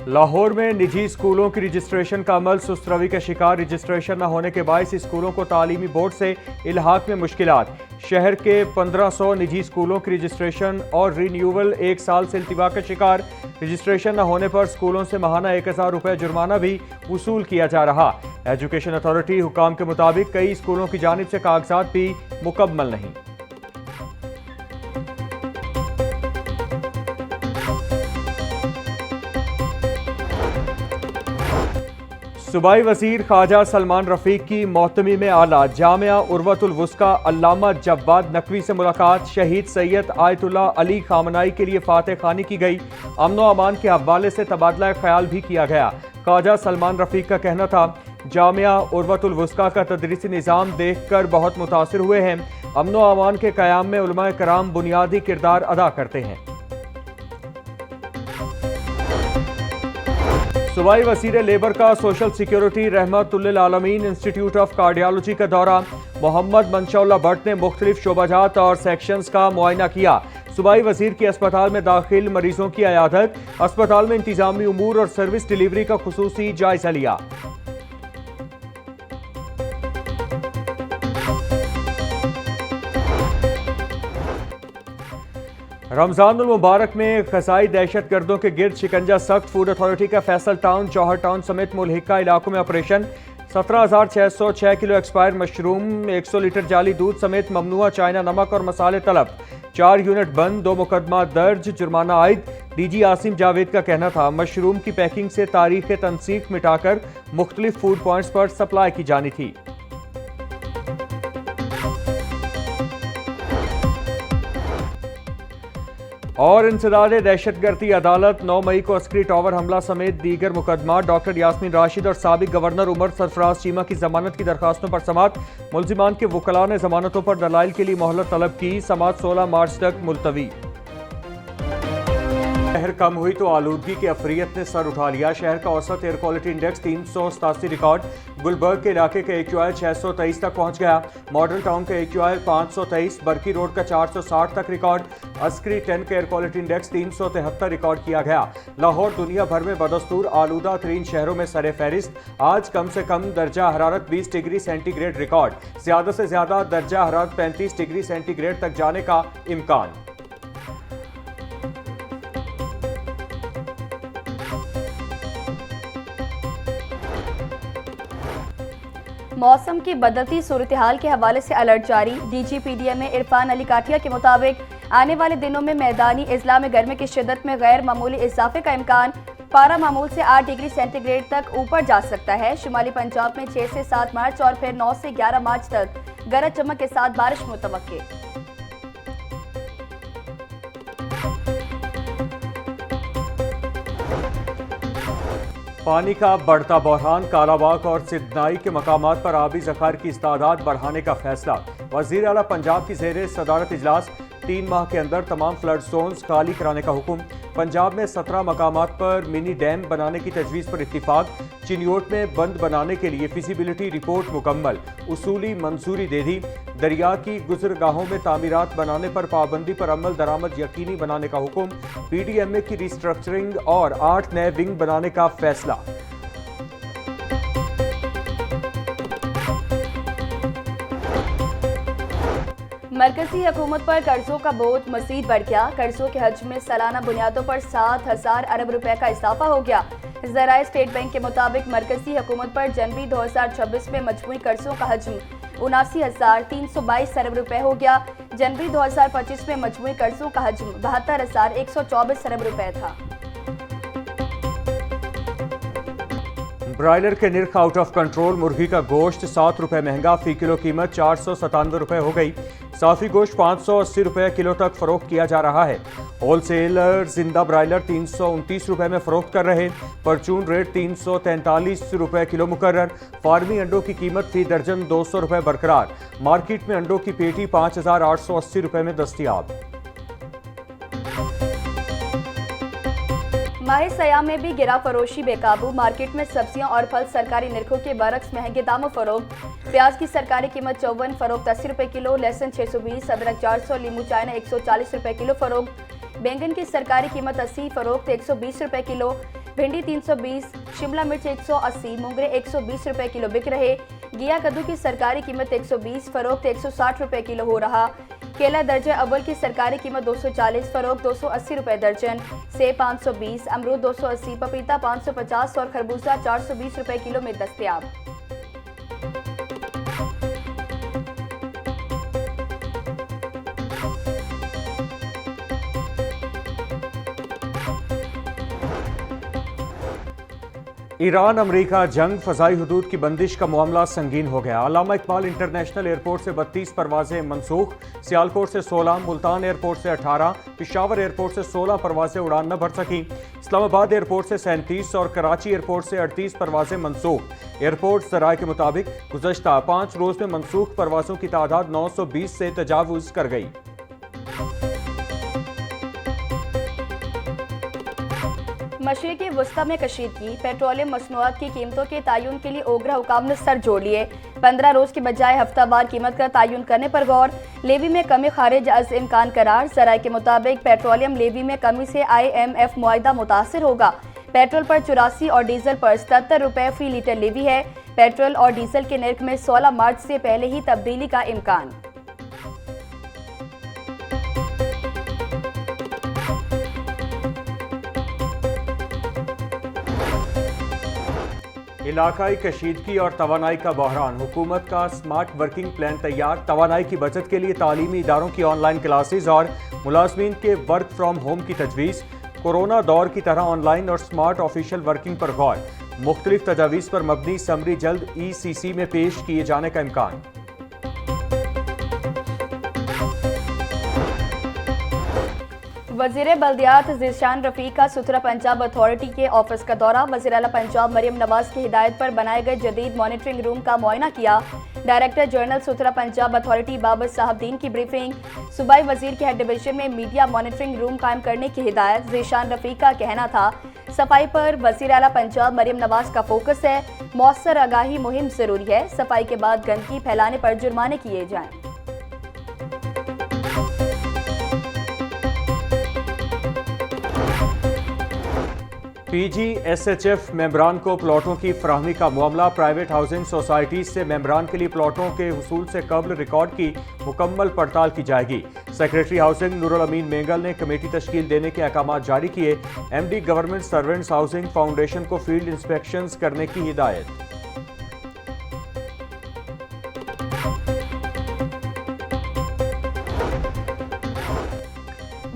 लाहौर में निजी स्कूलों की रजिस्ट्रेशन का अमल सुस्त रवि का शिकार। रजिस्ट्रेशन न होने के बायस स्कूलों को तालीमी बोर्ड से इल्हाक में मुश्किलात। शहर के 1500 निजी स्कूलों की रजिस्ट्रेशन और रिन्यूअल 1 साल से इल्तिवा का शिकार। रजिस्ट्रेशन न होने पर स्कूलों से माहाना 1000 रुपये जुर्माना भी वसूल किया जा रहा। एजुकेशन अथॉरिटी हुकाम के मुताबिक कई स्कूलों की जानिब से कागजात भी मुकम्मल नहीं। सूबाई वजीर ख्वाजा सलमान रफीक की मोहतमी में आला। जामिया उर्वतुल वुस्का अल्लामा जव्वाद नकवी से मुलाकात। शहीद सैयद आयतुल्ला अली खामनाई के लिए फातह खानी की गई। अमन व अमान के हवाले से तबादला ख्याल भी किया गया। ख्वाजा सलमान रफीक का कहना था, जामिया उर्वतुल वुस्का का तदरीसी निज़ाम देख कर बहुत मुतासिर हुए हैं। अमन व अमान के क़याम में उलमा कराम बुनियादी किरदार अदा करते हैं। सूबाई वज़ीर लेबर का सोशल सिक्योरिटी रहमतुल्लिल आलमीन इंस्टीट्यूट ऑफ कार्डियोलॉजी का दौरा। मोहम्मद मंशौल्ला भट्ट ने मुख्तलिफ शोबाजात और सेक्शंस का मुआयना किया। सूबाई वज़ीर की अस्पताल में दाखिल मरीजों की अयादत। अस्पताल में इंतजामी उमूर और सर्विस डिलीवरी का खुसूसी जायजा लिया। रमजानुल मुबारक में ग़ज़ाई दहशत गर्दों के गिर्द शिकंजा सख्त। फूड अथॉरिटी का फैसल टाउन, जौहर टाउन समेत मुल्हिका इलाकों में operation. 17,606 kilo expire mushroom, 100 litre जाली दूध समेत ममनुआ चाइना नमक और मसाले तलब। 4 यूनिट बंद, 2 मुकदमा दर्ज, जुर्माना आयद। डीजी आसिम जावेद का कहना था, मशरूम की पैकिंग से तारीख तनसीख मिटाकर मुख्तलिफ फूड पॉइंट्स पर सप्लाई की जानी थी। और इंसदाद दहशतगर्दी अदालत 9 मई को अस्करी टावर हमला समेत दीगर मुकदमा। डॉक्टर यास्मीन राशिद और साबिक गवर्नर उमर सरफराज चीमा की जमानत की दरखास्तों पर समाअत। मुल्जिमान के वकला ने जमानतों पर दलाइल के लिए मोहलत तलब की। समाअत 16 मार्च तक मुलतवी। शहर कम हुई तो आलूदगी की अफरियत ने सर उठा लिया। शहर का औसत air quality index 387 record. Gulberg के इलाके का AQI 623 तक पहुंच गया। मॉडल टाउन का AQI 523, बरकी रोड का 460 तक रिकॉर्ड। अस्करी 10 का एयर क्वालिटी इंडेक्स 373 रिकॉर्ड किया गया। लाहौर दुनिया भर में बदस्तूर आलूदा तरीन शहरों में सरे फहरिस्त। आज कम से कम दर्जा हरारत 20 डिग्री सेंटीग्रेड रिकॉर्ड। ज्यादा से ज्यादा दर्जा हरारत 35 डिग्री सेंटीग्रेड तक जाने का इम्कान। मौसम की बदलती सूरत हाल के हवाले से अलर्ट जारी। DGPDM में इरफान अली काठिया के मुताबिक आने वाले दिनों में मैदानी इजला में गर्मी की शिद्दत में गैर मामूली इजाफे का इम्कान। पारा मामूल से 8 डिग्री सेंटीग्रेड तक ऊपर जा सकता है। शुमाली पंजाब में 6 से 7 मार्च और फिर 9 से 11 मार्च तक गरज चमक के साथ बारिश मुतवक्के। पानी का बढ़ता बहरान, कालाबाग और सिद्धनाई के मकामात पर आबी ज़खायर की इस्तादाद बढ़ाने का फैसला। वज़ीर आला पंजाब की ज़ेर सदारत इजलास। 3 माह के अंदर तमाम फ्लड जोन्स खाली कराने का हुक्म। पंजाब में 17 मकामात पर मिनी डैम बनाने की तजवीज़ पर इत्तिफाक। चिन्योट में बंद बनाने के लिए फिजिबिलिटी रिपोर्ट मुकम्मल, उसूली मंजूरी दे दी। दरिया की गुजरगाहों में तामीरात बनाने पर पाबंदी पर अमल दरामद यकीनी बनाने का हुक्म। PDMA की रिस्ट्रक्चरिंग और 8 नए विंग बनाने का फैसला। मरकजी हुकूमत पर कर्जों का बोझ मजीद बढ़ गया। कर्जों के हज्म में सालाना बुनियादों पर 7,000 अरब रुपए का इजाफा हो गया। ज़राए स्टेट बैंक के मुताबिक मरकजी हुकूमत पर जनवरी 2026 में मजमूई कर्जों का हज्म 79,322 अरब रुपए हो गया। जनवरी 2025 में मजमूई कर्जों का हज्म 72,124 अरब रुपए था। ब्रायलर के निर्ख आउट ऑफ कंट्रोल। मुर्गी का गोश्त 7 रुपए महंगा, फी किलो कीमत 497 रुपए हो गई। साफी गोश्त 580 रुपए किलो तक फरोख्त किया जा रहा है। होलसेलर जिंदा ब्रायलर 329 रुपए में फरोख्त कर रहे। परचून रेट 343 रुपए किलो मुकर्रर। फार्मी अंडों की कीमत फी दर्जन 200 रुपए बरकरार। मार्केट में अंडों की पेटी 5,880 रुपए में दस्तियाब। माह सयाम में भी गिरा फरोशी बेकाबू। मार्केट में सब्जियां और फल सरकारी निरखों के बरक्स महंगे दामों फरोख्त। प्याज की सरकारी कीमत 54, फरोख्त 80 रुपए किलो। लहसुन 620, अदरक 400, लीमू चाइना 140 रुपए किलो फरोख्त। बैंगन की सरकारी कीमत 80, फरोख्त 120 रुपए किलो। भिंडी 320, शिमला मिर्च 180, मोंगरे 120 रुपए किलो बिक रहे। घिया कद्दू की सरकारी कीमत 120, फरोख्त 160 रुपए किलो हो रहा। केला दर्जे अव्वल की सरकारी कीमत 240, फरोख्त 280 रुपए दर्जन। सेब 520, अमरूद 280, पपीता 550 और खरबूजा 420 रुपए किलो में दस्तयाब। ईरान अमेरिका जंग फजाई हदूद की बंदिश का मामला संगीन हो गया। अल्लामा इकबाल इंटरनेशनल एयरपोर्ट से 32 परवाजें मनसूख, सियालकोट से 16, मुल्तान एयरपोर्ट से 18, पिशावर एयरपोर्ट से 16 परवाजें उड़ान न भर सकी। इस्लामाबाद एयरपोर्ट से 37 और कराची एयरपोर्ट से 38 परवाजें मनसूख। एयरपोर्ट ज़राए के मुताबिक गुज़श्ता 5 रोज में मनसूख परवाजों की तादाद 920 से तजावुज़ कर गई। मशरिक़ी वस्ता में कशीदगी, पेट्रोलियम मसनूआत की कीमतों के तयन के लिए ओगरा हुकाम ने सर जोड़ लिए। 15 रोज के बजाय हफ्तावार कीमत का तयन करने पर गौर। लेवी में कमी खारिज अज इम्कान करार। ज़राए के मुताबिक पेट्रोलियम लेवी में कमी से IMF मुआहदा मुतासिर होगा। पेट्रोल पर 84 और डीजल पर 77 रुपए फी लीटर लेवी है। पेट्रोल और डीजल के नर्ख में 16 मार्च से पहले ही तब्दीली का इम्कान। इलाकाई कशीदगी और तवानाई का बहरान, हुकूमत का स्मार्ट वर्किंग प्लान तैयार। तवानाई की बचत के लिए तालीमी इदारों की ऑनलाइन क्लासेज और मुलाजमीन के वर्क फ्राम होम की तजवीज़। कोरोना दौर की तरह ऑनलाइन और स्मार्ट ऑफिशियल वर्किंग पर गौर। मुख्तलिफ तजावीज़ पर मबनी समरी जल्द ECC में पेश किए जाने का इम्कान। वज़ीर बल्दियात ज़ीशान रफ़ीक का सुथरा पंजाब अथॉरिटी के ऑफिस का दौरा। वज़ीर आला पंजाब मरियम नवाज की हिदायत पर बनाए गए जदीद मॉनिटरिंग रूम का मुआयना किया। डायरेक्टर जनरल सुथरा पंजाब अथॉरिटी बाबर साहबदीन की ब्रीफिंग। सूबाई वज़ीर के हेड डिवीजन में मीडिया मॉनिटरिंग रूम कायम करने की हिदायत। ज़ीशान रफ़ीक का कहना था सफाई पर वज़ीर आला पंजाब मरियम नवाज का फोकस है। मौसर आगाही मुहिम जरूरी है। सफाई के बाद गंदगी फैलाने पर जुर्माने किए जाएं। PGSHF मेंबरान को प्लॉटों की फराहमी का मामला। प्राइवेट हाउसिंग सोसाइटीज से मेंबरान के लिए प्लॉटों के हुसूल से कबल रिकॉर्ड की मुकम्मल पड़ताल की जाएगी। सेक्रेटरी हाउसिंग नूरुल अमीन मेंगल ने कमेटी तश्कील देने के अहकाम जारी किए। MD government servants housing foundation को फील्ड इंस्पेक्शंस करने की हिदायत।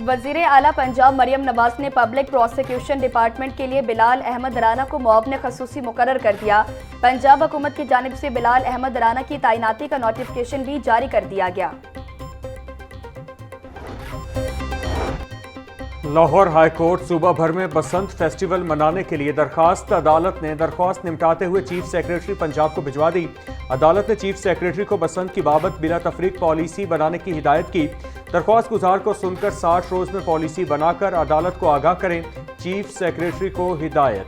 वज़ीर आला पंजाब मरियम नवाज ने पब्लिक प्रोसिक्यूशन डिपार्टमेंट के लिए बिलाल अहमद राना को मुआवने खसूसी मुकर्रर कर दिया। पंजाब हुकूमत की जानिब से बिलाल अहमद राना की तैनाती का नोटिफिकेशन भी जारी कर दिया गया। लाहौर हाई कोर्ट सूबा भर में बसंत फेस्टिवल मनाने के लिए दरखास्त। अदालत ने दरख्वास्त निपटाते हुए चीफ सेक्रेटरी पंजाब को भिजवा दी। अदालत ने चीफ सेक्रेटरी को बसंत की बाबत बिला तफरीक पॉलिसी बनाने की हिदायत की। दरख्वास्त गुजार को सुनकर 60 रोज में पॉलिसी बनाकर अदालत को आगाह करें। चीफ सेक्रेटरी को हिदायत।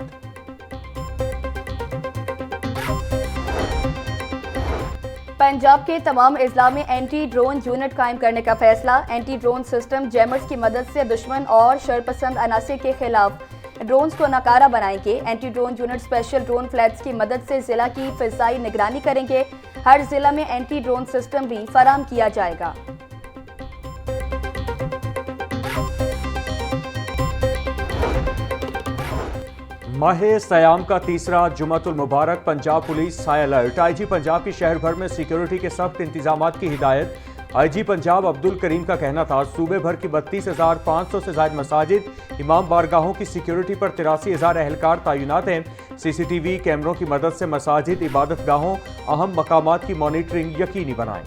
पंजाब के तमाम अजला में एंटी ड्रोन यूनिट कायम करने का फैसला। एंटी ड्रोन सिस्टम जैमर्स की मदद से दुश्मन और शरपसंद अनासिर के खिलाफ ड्रोन्स को नाकारा बनाएंगे। Anti drone unit special drone flats की मदद से जिला की फिजाई निगरानी करेंगे। हर जिला में एंटी ड्रोन सिस्टम भी फराहम किया जाएगा। माहे सयाम का तीसरा जुमातुल मुबारक। Punjab police high alert. IG Punjab की शहर भर में सिक्योरिटी के सख्त इंतजामात की हिदायत। IG पंजाब अब्दुल करीम का कहना था सूबे भर की 32,500 से ज्यादा मसाजिद, इमाम बारगाहों की सिक्योरिटी पर 83,000 एहलकार तैनात हैं। CCTV कैमरों की मदद से मसाजिद, इबादत गाहों, अहम मकामात की मॉनिटरिंग यकीनी बनाएं।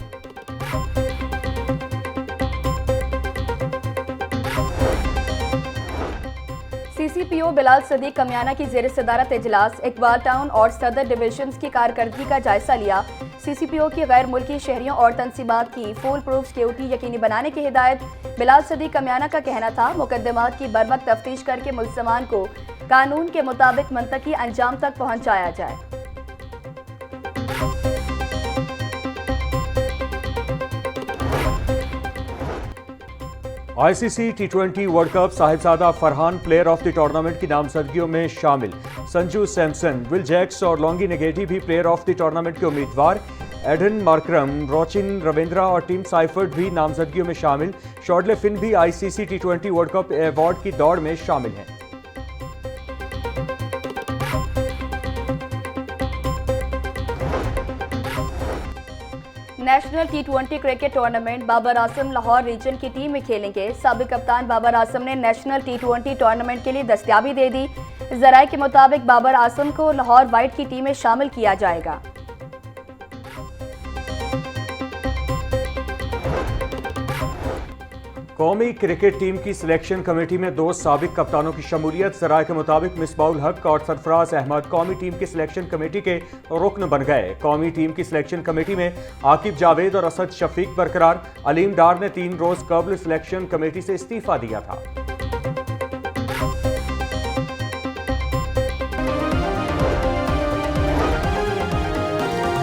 CCPO बिलाल सदीक कमियाना की ज़ेर सदारत इजलास। इकबाल टाउन और सदर डिविजन्स की कारकर्दगी का जायजा लिया। CCPO की गैर मुल्की शहरियों और तनसीबात की फुल प्रूफ सिक्योरिटी यकीनी बनाने की हिदायत। बिलाल सदीक कमियाना का कहना था मुकदमात की बरवक्त तफ्तीश करके मुल्ज़मान को कानून के मुताबिक मंतकी अंजाम तक पहुँचाया जाए। ICC T20 world cup Sahibzada Farhan player of the tournament की नामजदगियों में शामिल। संजू सैमसन, विल जैक्स और लॉन्गी नेगेटी भी प्लेयर ऑफ द टूर्नामेंट के उम्मीदवार। एडन मार्करम, रोचिन रविंद्रा और टीम साइफर्ट भी नामजदगियों में शामिल। शॉर्डले फिन भी आईसीसी टी20 वर्ल्ड कप अवार्ड की दौड़ में शामिल हैं। नेशनल टी20 cricket tournament Babar Azam Lahore reason की टीम में खेलेंगे। साबिक कप्तान बाबर आजम ने नेशनल टी20 टूर्नामेंट के लिए दस्तयाबी दे दी। जराये के मुताबिक बाबर आजम को लाहौर वाइट की टीम में शामिल किया जाएगा। कौमी क्रिकेट टीम की सिलेक्शन कमेटी में 2 साबिक कप्तानों की शमूलियत। जराये के मुताबिक मिसबाउल हक और सरफराज अहमद कौमी टीम की सिलेक्शन कमेटी के रुकन बन गए। कौमी टीम की सिलेक्शन कमेटी में आकिब जावेद और असद शफीक बरकरार। अलीम डार ने 3 रोज कबल सिलेक्शन कमेटी से इस्तीफा दिया था।